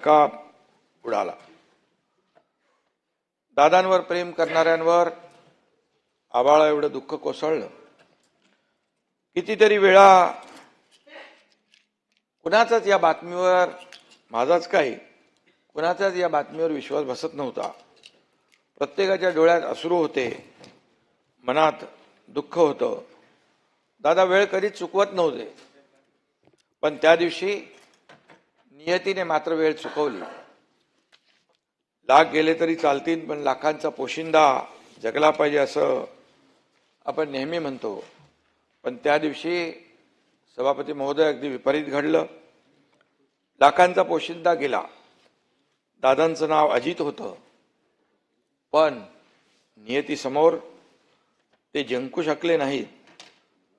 का उडाला। दादांवर प्रेम करणाऱ्यांवर आभाळा एवढं दुःख कोसळलं। कितीतरी वेळा कुणाचाच या बातमीवर, माझाच काही कुणाचाच या बातमीवर विश्वास बसत नव्हता। प्रत्येकाच्या डोळ्यात अश्रू होते, मनात दुःख होतं। दादा वेळ कधीच चुकवत नव्हते, पण त्या दिवशी नियतीने मात्र वेळ चुकवली। लाख गेले तरी चालतील, पण लाखांचा पोशिंदा जगला पाहिजे असं आपण नेहमी म्हणतो। पण त्या दिवशी सभापती महोदय अगदी विपरीत घडलं। लाखांचा पोशिंदा गेला। दादांचं नाव अजित होतं, पण नियतीसमोर ते जिंकू शकले नाहीत।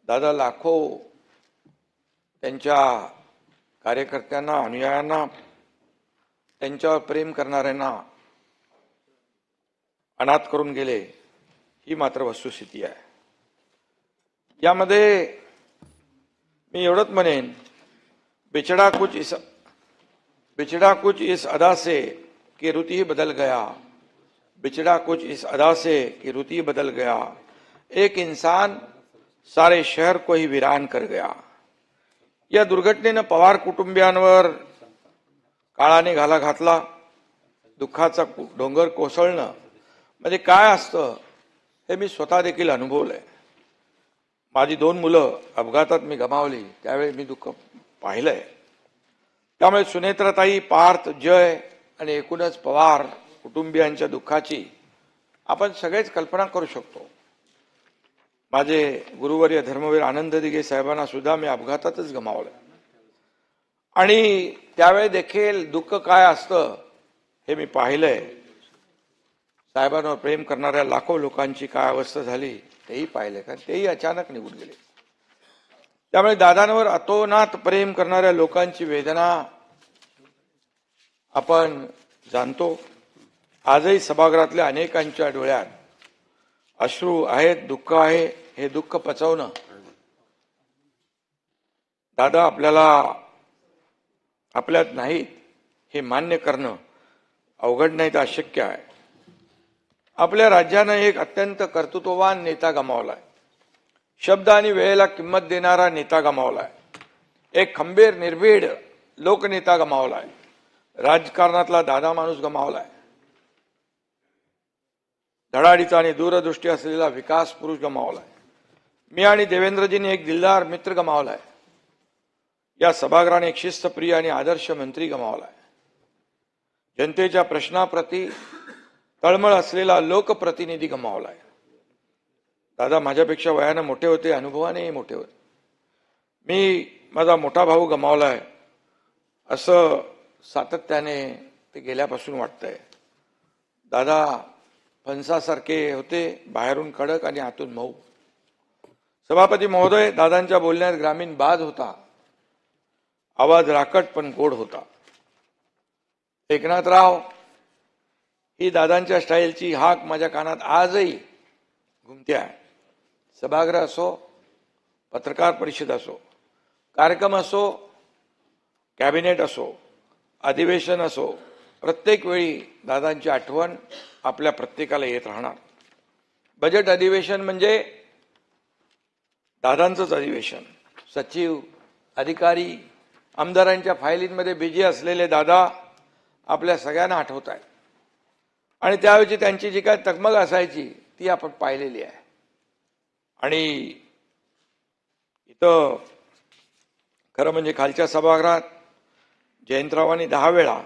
दादा लाखो त्यांच्या कार्यकर्त्यांना, अनुयायांना, त्यांच्यावर प्रेम करणाऱ्यांना अनाथ करून गेले, ही मात्र वस्तुस्थिती आहे। यामध्ये मी एवढंच म्हणेन, बिछड़ा कुछ इस अदा से कि रुत ही बदल गया, बिछड़ा कुछ इस अदा से कि रुत ही बदल गया, एक इंसान सारे शहर को ही वीरान कर गया। या दुर्घटनेनं पवार कुटुंबियांवर काळाने घाला घातला। दुःखाचा डोंगर कोसळणं म्हणजे काय असतं हे मी स्वतः देखील अनुभवलंय। माझी 2 मुलं अपघातात मी गमावली, त्यावेळी मी दुःख पाहिलंय। त्यामुळे सुनेत्राताई, पार्थ, जय आणि एकूणच पवार कुटुंबियांच्या दुःखाची आपण सगळेच कल्पना करू शकतो। माझे गुरुवर्य धर्मवीर आनंद दिघे साहेबांना सुद्धा मी अपघातातच गमावलं, आणि त्यावेळी देखील दुःख काय असतं हे मी पाहिलंय। साहेबांवर प्रेम करणाऱ्या लाखो लोकांची काय अवस्था झाली तेही पाहिले, कारण तेही अचानक निघून गेले। त्यामुळे दादांवर अतोनात प्रेम करणाऱ्या लोकांची वेदना आपण जाणतो। आजही सभागृहातल्या अनेकांच्या डोळ्यात अश्रू आहेत, दुःख आहे। हे दुःख पचवणं, दादा आपल्यात नाहीत हे मान्य करणं अवघड नाही तर अशक्य आहे। आपल्या राज्यानं एक अत्यंत कर्तृत्ववान नेता गमावलाय। शब्द आणि वेळेला किंमत देणारा नेता गमावलाय। एक खंबीर, निर्भीड लोकनेता गमावलाय। राजकारणातला दादा माणूस गमावलाय। धडाडीचा आणि दूरदृष्टी असलेला विकास पुरुष गमावलाय। मी आणि देवेंद्रजींनी एक दिलदार मित्र गमावलाय। या सभागृहाने एक शिस्तप्रिय आणि आदर्श मंत्री गमावलाय। जनतेच्या प्रश्नाप्रती तळमळ असलेला लोकप्रतिनिधी गमावलाय। दादा माझ्यापेक्षा वयाने मोठे होते, अनुभवानेही मोठे होते। मी माझा मोठा भाऊ गमावलाय असं सातत्याने ते गेल्यापासून वाटतंय। दादा फणसासारखे होते, बाहेरून कडक आणि आतून मऊ। सभापती महोदय, दादांच्या बोलण्यात ग्रामीण बाज होता, आवाज राकट पण गोड होता। एकनाथराव ही दादांच्या स्टाईलची हाक माझ्या कानात आजही घुमते आहे। सभागृह असो, पत्रकार परिषद असो, कार्यक्रम असो, कॅबिनेट असो, अधिवेशन असो, प्रत्येक वेळी दादांची आठवण आपल्या प्रत्येकाला येत राहणार। बजेट अधिवेशन म्हणजे दादांचंच अधिवेशन। सचिव, अधिकारी, आमदारांच्या फायलींमध्ये बिझी असलेले दादा आपल्या सगळ्यांना आठवत आहेत, आणि त्यावेळी त्यांची जी काय तगमग असायची ती आपण पाहिलेली आहे। आणि इथं खरं म्हणजे खालच्या सभागृहात जयंतरावांनी 10 वेळा,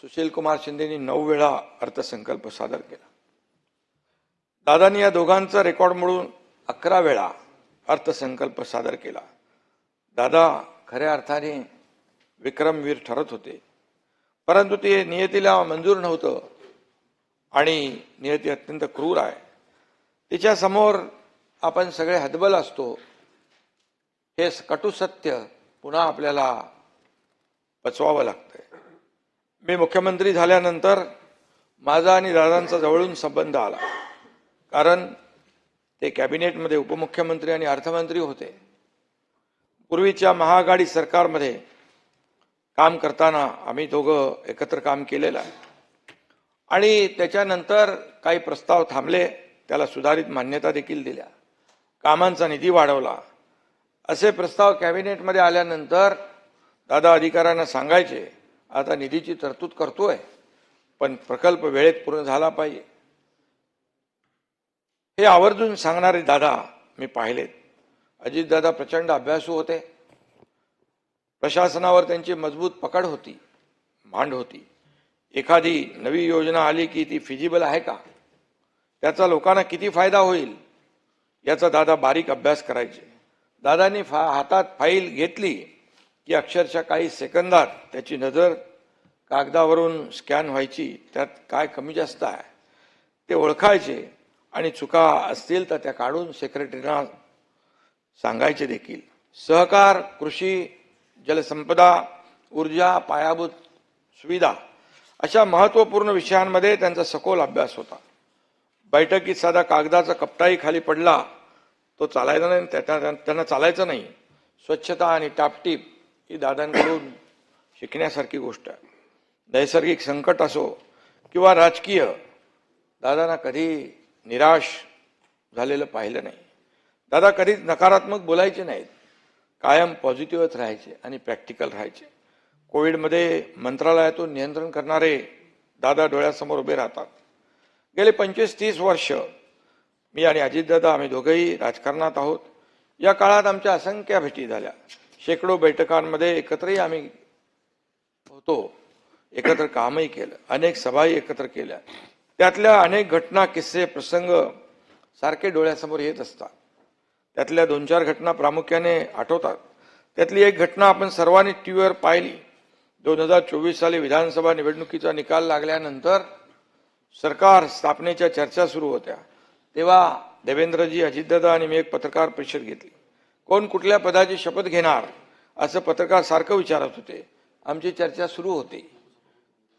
सुशीलकुमार शिंदेनी 9 वेळा अर्थसंकल्प सादर केला। दादांनी या दोघांचा रेकॉर्ड मोडून 11 वेळा अर्थसंकल्प सादर केला। दादा खऱ्या अर्थाने विक्रमवीर ठरत होते, परंतु ते नियतीला मंजूर नव्हतं, आणि नियती अत्यंत क्रूर आहे। तिच्या समोर आपण सगळे हतबल असतो। हे कटू सत्य पुन्हा आपल्याला पचवावं लागतंय। मी मुख्यमंत्री झाल्यानंतर माझा आणि दादांचा जवळून संबंध आला, कारण ते कॅबिनेटमध्ये उपमुख्यमंत्री आणि अर्थमंत्री होते। पूर्वीच्या महाआघाडी सरकारमध्ये काम करताना आम्ही दोघं एकत्र काम केलेलं आहे आणि त्याच्यानंतर काही प्रस्ताव थांबले, त्याला सुधारित मान्यता देखील दिल्या, कामांचा निधी वाढवला. असे प्रस्ताव कॅबिनेटमध्ये आल्यानंतर दादा अधिकाऱ्यांना सांगायचे, आता निधीची तरतूद करतोय पण प्रकल्प वेळेत पूर्ण झाला पाहिजे. हे आवर्जून सांगणारे दादा मी पाहिलेत. अजितदादा प्रचंड अभ्यासू होते. प्रशासनावर त्यांची मजबूत पकड होती, मांड होती. एखादी नवी योजना आली की ती फिजिबल आहे का, त्याचा लोकांना किती फायदा होईल याचा दादा बारीक अभ्यास करायचे. दादांनी हातात फाईल घेतली की अक्षरशः काही सेकंदात त्याची नजर कागदावरून स्कॅन व्हायची, त्यात काय कमी जास्त आहे ते ओळखायचे आणि चुका असतील तर त्या काढून सेक्रेटरीना सांगायचे देखील. सहकार, कृषी, जलसंपदा, ऊर्जा, पायाभूत सुविधा अशा महत्त्वपूर्ण विषयांमध्ये त्यांचा सखोल अभ्यास होता. बैठकीत साधा कागदाचा कपटाही खाली पडला तो चालायचा नाही, त्यांना चालायचं नाही. स्वच्छता आणि टापटीप ही दादांकडून शिकण्यासारखी गोष्ट आहे. नैसर्गिक संकट असो किंवा राजकीय, दादांना कधी निराश झालेलं पाहिलं नाही. दादा कधीच नकारात्मक बोलायचे नाहीत, कायम पॉझिटिव्हच राहायचे आणि प्रॅक्टिकल राहायचे. कोविडमध्ये मंत्रालयातून नियंत्रण करणारे दादा डोळ्यासमोर उभे राहतात. गेले 25-30 वर्ष मी आणि अजितदादा आम्ही दोघेही राजकारणात आहोत. या काळात आमच्या असंख्य भेटी झाल्या, शेकडो बैठकांमध्ये एकत्रही आम्ही होतो, एकत्र कामही केलं, अनेक सभाही एकत्र केल्या. त्यातल्या अनेक घटना, किस्से, प्रसंग सारखे डोळ्यासमोर येत असतात. त्यातल्या 2-4 घटना प्रामुख्याने आठवतात. त्यातली एक घटना आपण सर्वांनी टीव्हीवर पाहिली. 2024 साली विधानसभा निवडणुकीचा निकाल लागल्यानंतर सरकार स्थापनेच्या चर्चा सुरू होत्या. तेव्हा देवेंद्रजी, अजितदादा आणि मी एक पत्रकार परिषद घेतली. कोण कुठल्या पदाची शपथ घेणार असं पत्रकार सारखं विचारत होते. आमची चर्चा सुरू होती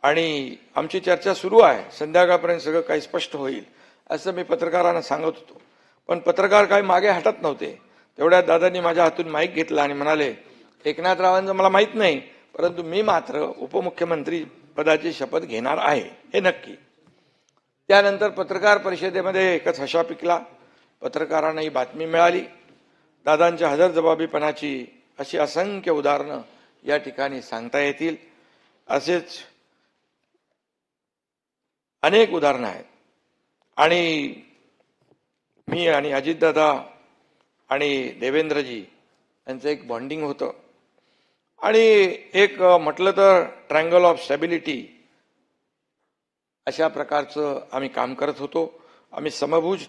आणि आमची चर्चा सुरू आहे, संध्याकाळपर्यंत सगळं काही स्पष्ट होईल असं मी पत्रकारांना सांगत होतो. पण पत्रकार काही मागे हटत नव्हते. तेवढ्यात दादांनी माझ्या हातून माईक घेतला आणि म्हणाले, एकनाथरावांचं मला माहीत नाही, परंतु मी मात्र उपमुख्यमंत्री पदाची शपथ घेणार आहे, हे नक्की. त्यानंतर पत्रकार परिषदेमध्ये एकच हशा पिकला. पत्रकारांना ही बातमी मिळाली. दादांच्या हजरजबाबीपणाची अशी असंख्य उदाहरणं या ठिकाणी सांगता येतील. असेच अनेक उदाहरणं आहेत. आणि मी आणि अजितदादा आणि देवेंद्रजी यांचं एक बॉन्डिंग होतं आणि एक म्हटलं तर ट्रायंगल ऑफ स्टॅबिलिटी अशा प्रकारचं आम्ही काम करत होतो. आम्ही समभुज